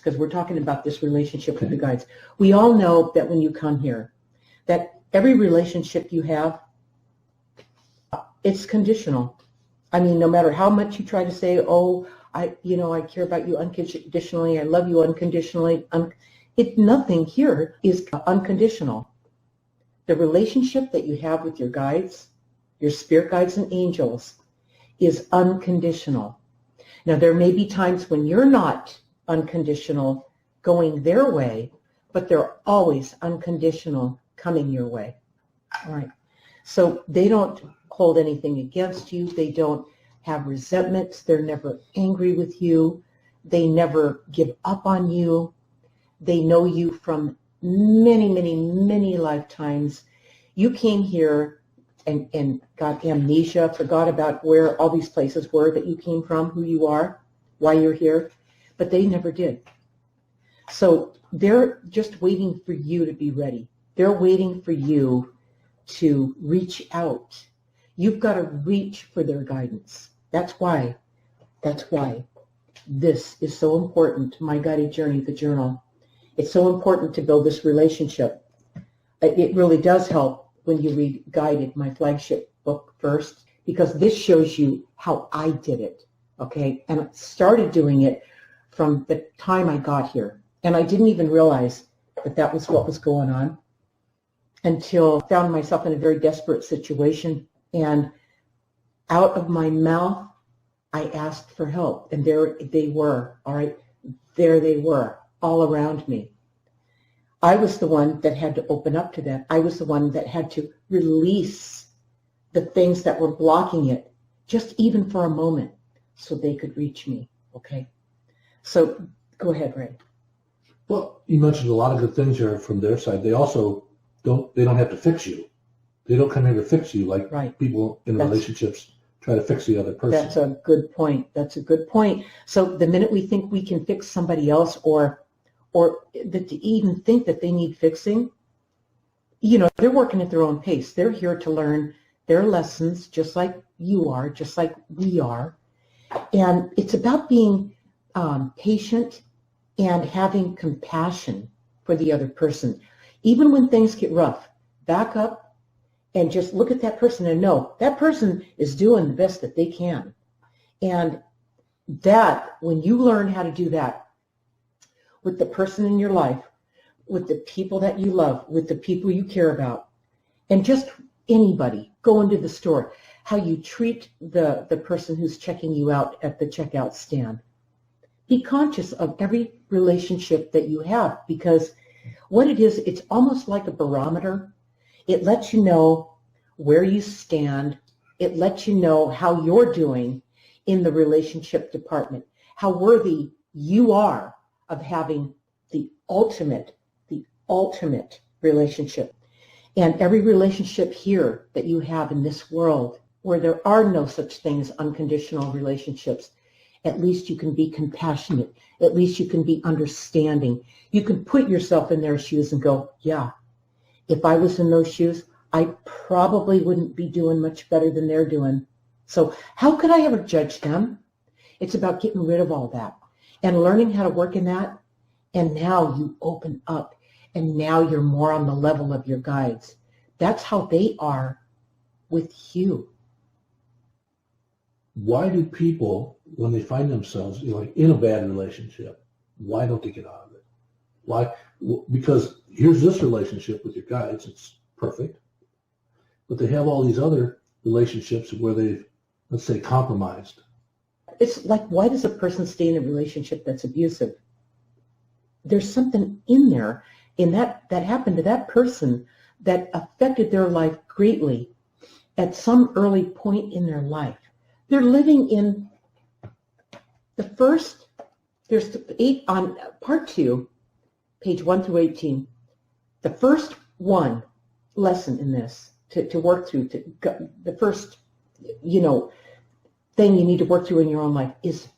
because we're talking about this relationship with the guides. We all know that when you come here, that every relationship you have, it's conditional. I mean, no matter how much you try to say, oh, I care about you unconditionally, I love you unconditionally, nothing here is unconditional. The relationship that you have with your guides, your spirit guides and angels, is unconditional. Now, there may be times when you're not unconditional going their way, but they're always unconditional coming your way. All right. So they don't hold anything against you. They don't have resentments. They're never angry with you. They never give up on you. They know you from many, many, many lifetimes. You came here and got amnesia, forgot about where all these places were that you came from, who you are, why you're here, but they never did. So they're just waiting for you to be ready. They're waiting for you to reach out. You've got to reach for their guidance. That's why this is so important, My Guided Journey, the journal. It's so important to build this relationship. It really does help when you read Guided, my flagship book, first, because this shows you how I did it, okay? And I started doing it from the time I got here. And I didn't even realize that that was what was going on until I found myself in a very desperate situation. And out of my mouth, I asked for help. And there they were, all right? There they were, all around me. I was the one that had to open up to that. I was the one that had to release the things that were blocking it, just even for a moment, so they could reach me, okay? So go ahead, Ray. Well, you mentioned a lot of good things here from their side. They also don't have to fix you. They don't come here to fix you like people in relationships try to fix the other person. That's a good point. That's a good point. So the minute we think we can fix somebody else or that to even think that they need fixing, they're working at their own pace. They're here to learn their lessons just like you are, just like we are. And it's about being patient and having compassion for the other person. Even when things get rough, back up and just look at that person and know that person is doing the best that they can. And that, when you learn how to do that with the person in your life, with the people that you love, with the people you care about, and just anybody, go into the store, how you treat the person who's checking you out at the checkout stand. Be conscious of every relationship that you have, because what it is, it's almost like a barometer. It lets you know where you stand. It lets you know how you're doing in the relationship department, how worthy you are of having the ultimate relationship. And every relationship here that you have in this world, where there are no such things, unconditional relationships, at least you can be compassionate. At least you can be understanding. You can put yourself in their shoes and go, yeah, if I was in those shoes, I probably wouldn't be doing much better than they're doing. So how could I ever judge them? It's about getting rid of all that and learning how to work in that. And now you open up, and now you're more on the level of your guides. That's how they are with you. Why do people, when they find themselves in a bad relationship, why don't they get out of it? Why? Because here's this relationship with your guides, it's perfect, but they have all these other relationships where they've, let's say, compromised. It's like, why does a person stay in a relationship that's abusive? There's something in there in that happened to that person that affected their life greatly at some early point in their life. They're living in there's 8 on part 2, page 1 through 18. The first one lesson in this to work through, the first, thing you need to work through in your own life is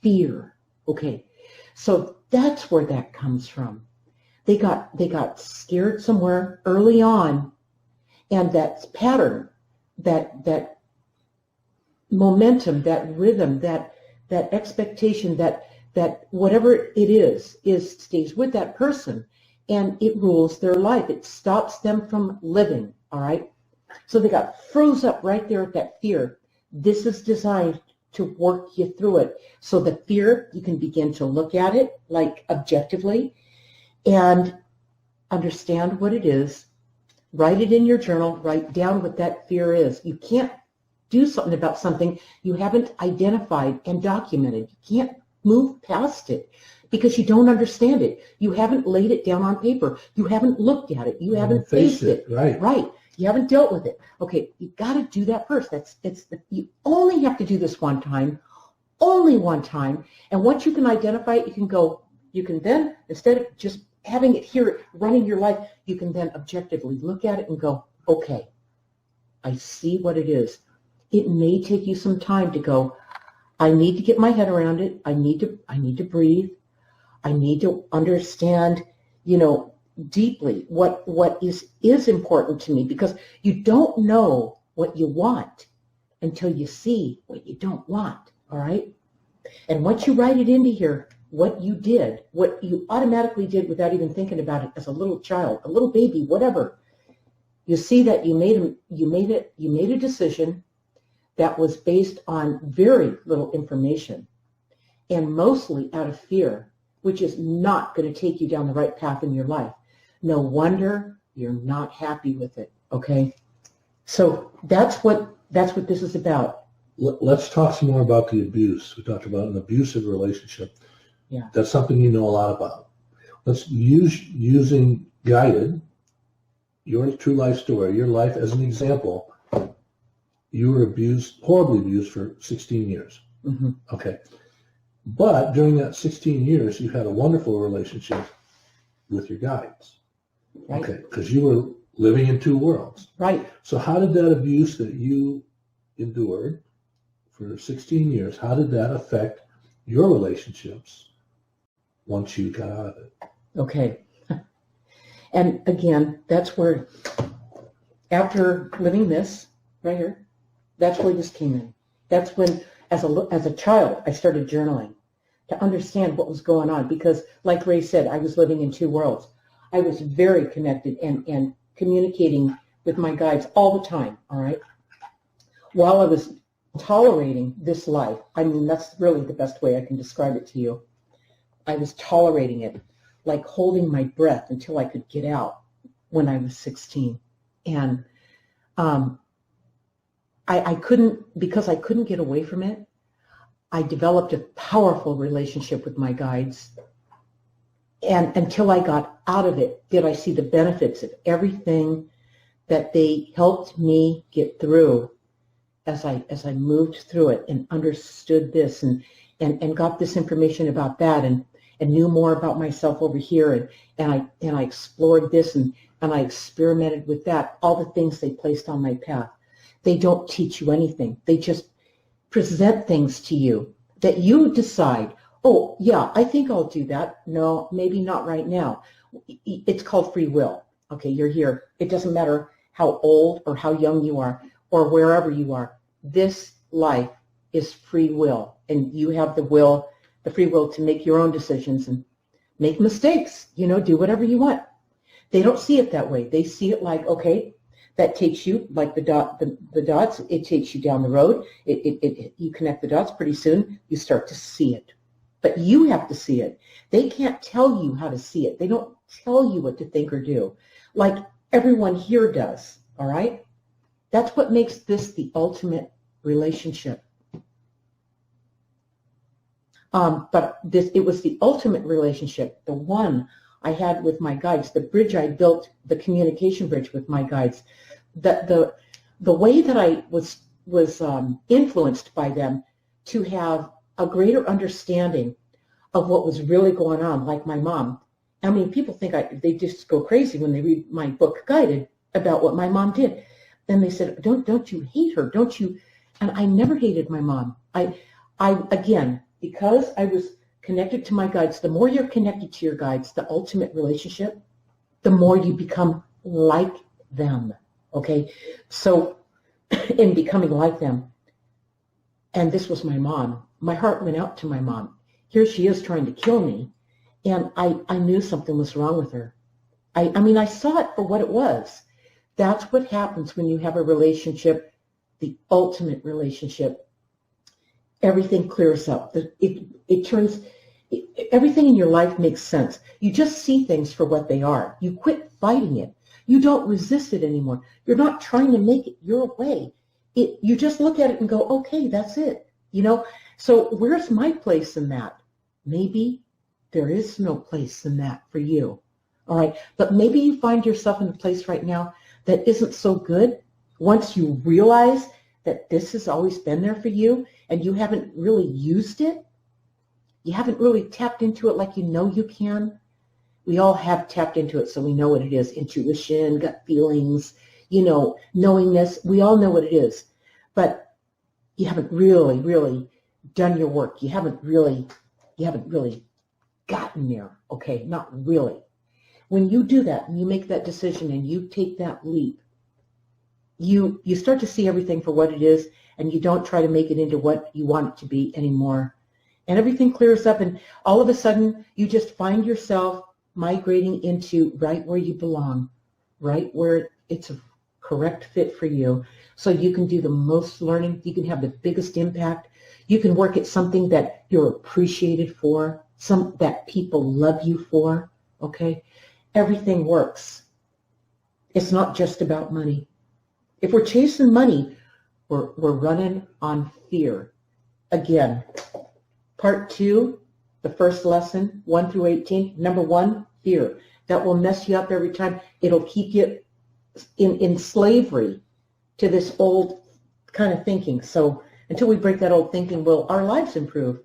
fear. Okay. So that's where that comes from. They got scared somewhere early on, and that pattern, that momentum, that rhythm, that expectation, that that whatever it is stays with that person, and it rules their life. It stops them from living, all right? So they got froze up right there at that fear. This is designed to work you through it. So the fear, you can begin to look at it like objectively and understand what it is. Write it in your journal. Write down what that fear is. You can't do something about something you haven't identified and documented. You can't move past it because you don't understand it. You haven't laid it down on paper. You haven't looked at it. You haven't faced it. Right. You haven't dealt with it. Okay, you got to do that first. You only have to do this one time, only one time. And once you can identify it, you can then, instead of just having it here running your life, you can then objectively look at it and go, okay, I see what it is. It may take you some time to go, I need to get my head around it. I need to breathe. I need to understand, deeply what is important to me, because you don't know what you want until you see what you don't want, all right? And once you write it into here, what you did, what you automatically did without even thinking about it as a little child, a little baby, whatever, you see that you made a decision that was based on very little information and mostly out of fear, which is not going to take you down the right path in your life. No wonder you're not happy with it, okay? So that's what this is about. Let's talk some more about the abuse. We talked about an abusive relationship. Yeah. That's something you know a lot about. Let's using guided, your true life story, your life as an example. You were horribly abused for 16 years. Mm-hmm. Okay. But during that 16 years, you had a wonderful relationship with your guides. Right. Okay. Because you were living in two worlds. Right. So how did that abuse that you endured for 16 years, how did that affect your relationships once you got out of it? Okay. And again, that's where, after living this right here, that's where this came in. That's when, as a child, I started journaling to understand what was going on, because like Ray said, I was living in two worlds. I was very connected and communicating with my guides all the time, all right? While I was tolerating this life, I mean, that's really the best way I can describe it to you. I was tolerating it, like holding my breath until I could get out when I was 16. And I couldn't, because I couldn't get away from it, I developed a powerful relationship with my guides. And until I got out of it, did I see the benefits of everything that they helped me get through as I moved through it and understood this and got this information about that and knew more about myself over here and I explored this and I experimented with that, all the things they placed on my path. They don't teach you anything. They just present things to you that you decide, oh, yeah, I think I'll do that. No, maybe not right now. It's called free will. Okay, you're here. It doesn't matter how old or how young you are or wherever you are. This life is free will, and you have the free will to make your own decisions and make mistakes, do whatever you want. They don't see it that way. They see it like, okay, that takes you, like the dots, it takes you down the road. You connect the dots, pretty soon you start to see it. But you have to see it. They can't tell you how to see it. They don't tell you what to think or do, like everyone here does, all right? That's what makes this the ultimate relationship. But it was the ultimate relationship, the one I had with my guides, the bridge I built, the communication bridge with my guides, the way that I was influenced by them to have a greater understanding of what was really going on, like my mom. I mean, people think they just go crazy when they read my book, Guided, about what my mom did. Then they said, don't you hate her? Don't you? And I never hated my mom. I again, because I was connected to my guides, the more you're connected to your guides, the ultimate relationship, the more you become like them, okay? So in becoming like them, and this was my mom, my heart went out to my mom. here she is trying to kill me. And I knew something was wrong with her. I mean, I saw it for what it was. That's what happens when you have a relationship, the ultimate relationship. Everything clears up. It turns, everything in your life makes sense. You just see things for what they are. You quit fighting it. You don't resist it anymore. You're not trying to make it your way. You just look at it and go, okay, that's it. You know, so where's my place in that? Maybe there is no place in that for you. All right. But maybe you find yourself in a place right now that isn't so good. Once you realize that this has always been there for you and you haven't really used it, you haven't really tapped into it like you know you can. We all have tapped into it, so we know what it is. Intuition, gut feelings, you know, knowingness. We all know what it is. But you haven't really, really done your work. You haven't really gotten there, okay? Not really. When you do that and you make that decision and you take that leap, you start to see everything for what it is, and you don't try to make it into what you want it to be anymore. And everything clears up, and all of a sudden you just find yourself migrating into right where you belong, right where it's a correct fit for you. So you can do the most learning, you can have the biggest impact, you can work at something that you're appreciated for, some that people love you for, okay? Everything works. It's not just about money. If we're chasing money, we're running on fear. Again, part 2, the first lesson, 1 through 18. Number 1, fear. That will mess you up every time. It'll keep you in slavery to this old kind of thinking. So until we break that old thinking, will our lives improve?